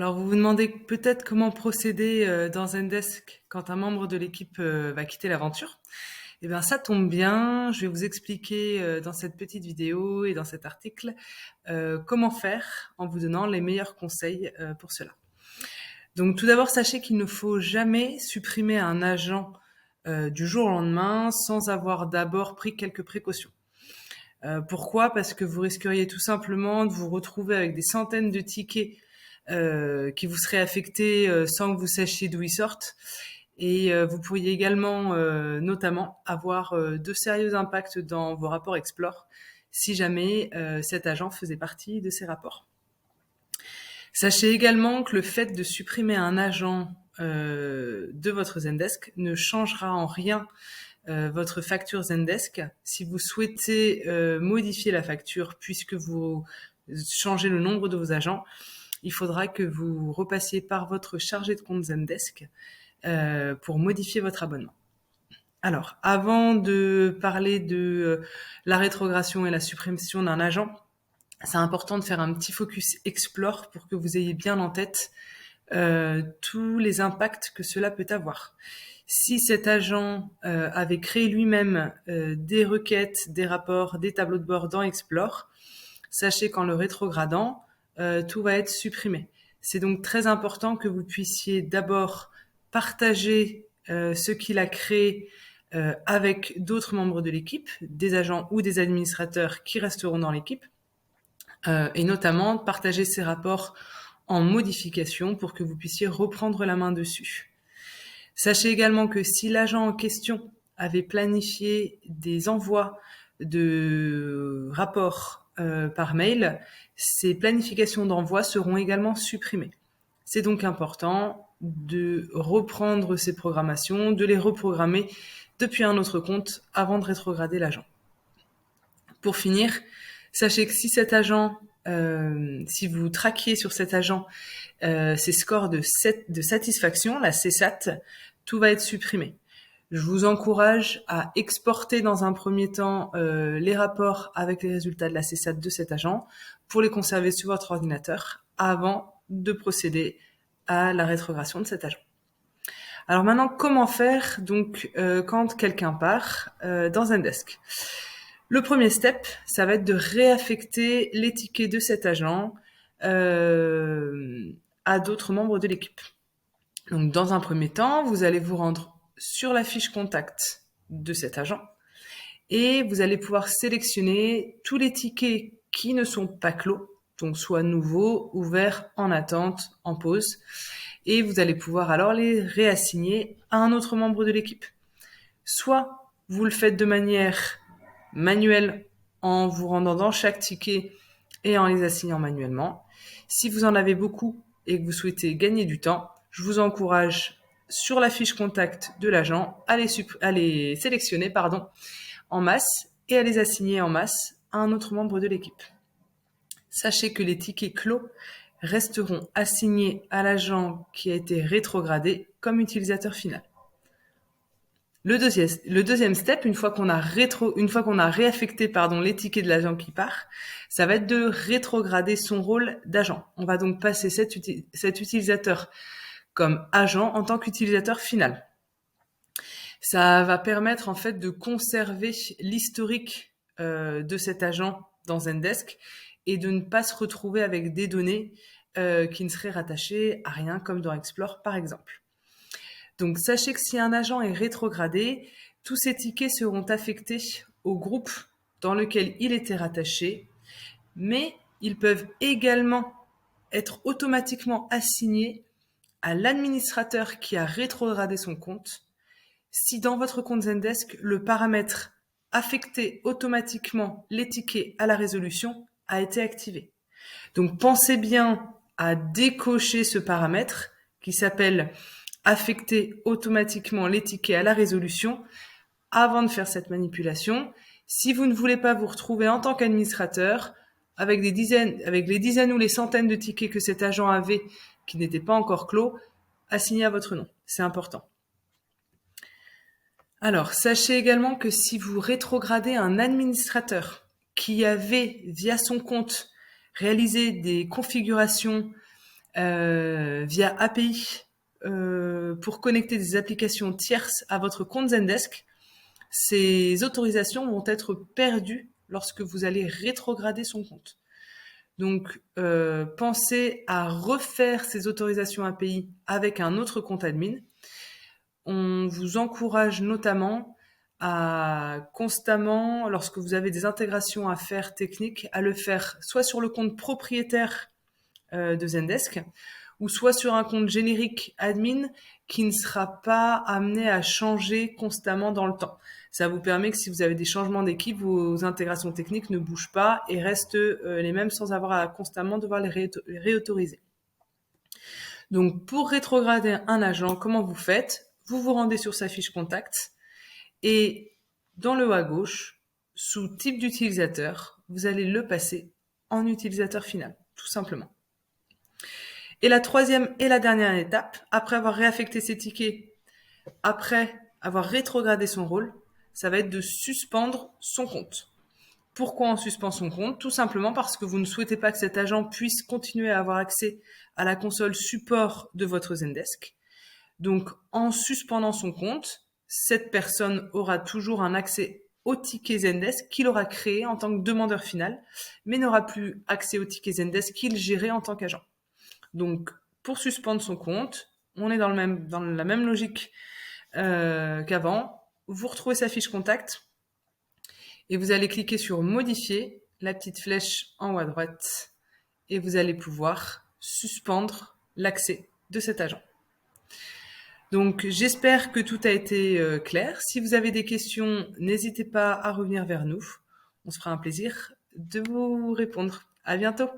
Alors, vous vous demandez peut-être comment procéder dans Zendesk quand un membre de l'équipe va quitter l'aventure. Eh bien, ça tombe bien. Je vais vous expliquer dans cette petite vidéo et dans cet article comment faire en vous donnant les meilleurs conseils pour cela. Donc, tout d'abord, sachez qu'il ne faut jamais supprimer un agent du jour au lendemain sans avoir d'abord pris quelques précautions. Pourquoi? Parce que vous risqueriez tout simplement de vous retrouver avec des centaines de tickets qui vous seraient affectés sans que vous sachiez d'où ils sortent. Et vous pourriez également, notamment, avoir de sérieux impacts dans vos rapports Explore si jamais cet agent faisait partie de ces rapports. Sachez également que le fait de supprimer un agent de votre Zendesk ne changera en rien votre facture Zendesk. Si vous souhaitez modifier la facture puisque vous changez le nombre de vos agents, il faudra que vous repassiez par votre chargé de compte Zendesk pour modifier votre abonnement. Alors, avant de parler de la rétrogradation et la suppression d'un agent, c'est important de faire un petit focus Explore pour que vous ayez bien en tête tous les impacts que cela peut avoir. Si cet agent avait créé lui-même des requêtes, des rapports, des tableaux de bord dans Explore, sachez qu'en le rétrogradant, tout va être supprimé. C'est donc très important que vous puissiez d'abord partager ce qu'il a créé avec d'autres membres de l'équipe, des agents ou des administrateurs qui resteront dans l'équipe, et notamment partager ces rapports en modification pour que vous puissiez reprendre la main dessus. Sachez également que si l'agent en question avait planifié des envois de rapports par mail, ces planifications d'envoi seront également supprimées. C'est donc important de reprendre ces programmations, de les reprogrammer depuis un autre compte avant de rétrograder l'agent. Pour finir, sachez que si cet agent, si vous traquiez sur cet agent ses scores de satisfaction, la CSAT, tout va être supprimé. Je vous encourage à exporter dans un premier temps les rapports avec les résultats de la CSAT de cet agent pour les conserver sur votre ordinateur avant de procéder à la rétrogradation de cet agent. Alors maintenant, comment faire donc quand quelqu'un part dans Zendesk? Le premier step, ça va être de réaffecter les tickets de cet agent à d'autres membres de l'équipe. Donc, dans un premier temps, vous allez vous rendre sur la fiche contact de cet agent et vous allez pouvoir sélectionner tous les tickets qui ne sont pas clos, donc soit nouveaux, ouverts, en attente, en pause, et vous allez pouvoir alors les réassigner à un autre membre de l'équipe. Soit vous le faites de manière manuelle en vous rendant dans chaque ticket et en les assignant manuellement. Si vous en avez beaucoup et que vous souhaitez gagner du temps, je vous encourage sur la fiche contact de l'agent à les sélectionner en masse et à les assigner en masse à un autre membre de l'équipe. Sachez que les tickets clos resteront assignés à l'agent qui a été rétrogradé comme utilisateur final. Le deuxième step, une fois qu'on a réaffecté les tickets de l'agent qui part, ça va être de rétrograder son rôle d'agent. On va donc passer cet utilisateur comme agent en tant qu'utilisateur final. Ça va permettre en fait de conserver l'historique de cet agent dans Zendesk et de ne pas se retrouver avec des données qui ne seraient rattachées à rien comme dans Explore par exemple. Donc sachez que si un agent est rétrogradé, tous ces tickets seront affectés au groupe dans lequel il était rattaché, mais ils peuvent également être automatiquement assignés à l'administrateur qui a rétrogradé son compte si dans votre compte Zendesk, le paramètre affecter automatiquement les tickets à la résolution a été activé. Donc pensez bien à décocher ce paramètre qui s'appelle affecter automatiquement les tickets à la résolution avant de faire cette manipulation. Si vous ne voulez pas vous retrouver en tant qu'administrateur avec les dizaines ou les centaines de tickets que cet agent avait qui n'étaient pas encore clos, assignés à votre nom. C'est important. Alors, sachez également que si vous rétrogradez un administrateur qui avait, via son compte, réalisé des configurations via API pour connecter des applications tierces à votre compte Zendesk, ces autorisations vont être perdues lorsque vous allez rétrograder son compte. Donc, pensez à refaire ces autorisations API avec un autre compte admin. On vous encourage notamment à constamment, lorsque vous avez des intégrations à faire techniques, à le faire soit sur le compte propriétaire de Zendesk, ou soit sur un compte générique admin qui ne sera pas amené à changer constamment dans le temps. Ça vous permet que si vous avez des changements d'équipe, vos intégrations techniques ne bougent pas et restent les mêmes sans avoir à constamment devoir les réautoriser. Donc pour rétrograder un agent, comment vous faites? Vous vous rendez sur sa fiche contact et dans le haut à gauche, sous type d'utilisateur, vous allez le passer en utilisateur final, tout simplement. Et la troisième et la dernière étape, après avoir réaffecté ses tickets, après avoir rétrogradé son rôle, ça va être de suspendre son compte. Pourquoi on suspend son compte? Tout simplement parce que vous ne souhaitez pas que cet agent puisse continuer à avoir accès à la console support de votre Zendesk. Donc, en suspendant son compte, cette personne aura toujours un accès au ticket Zendesk qu'il aura créé en tant que demandeur final, mais n'aura plus accès au ticket Zendesk qu'il gérait en tant qu'agent. Donc, pour suspendre son compte, on est dans la même logique qu'avant. Vous retrouvez sa fiche contact et vous allez cliquer sur modifier, la petite flèche en haut à droite, et vous allez pouvoir suspendre l'accès de cet agent. Donc j'espère que tout a été clair. Si vous avez des questions, n'hésitez pas à revenir vers nous. On se fera un plaisir de vous répondre. À bientôt.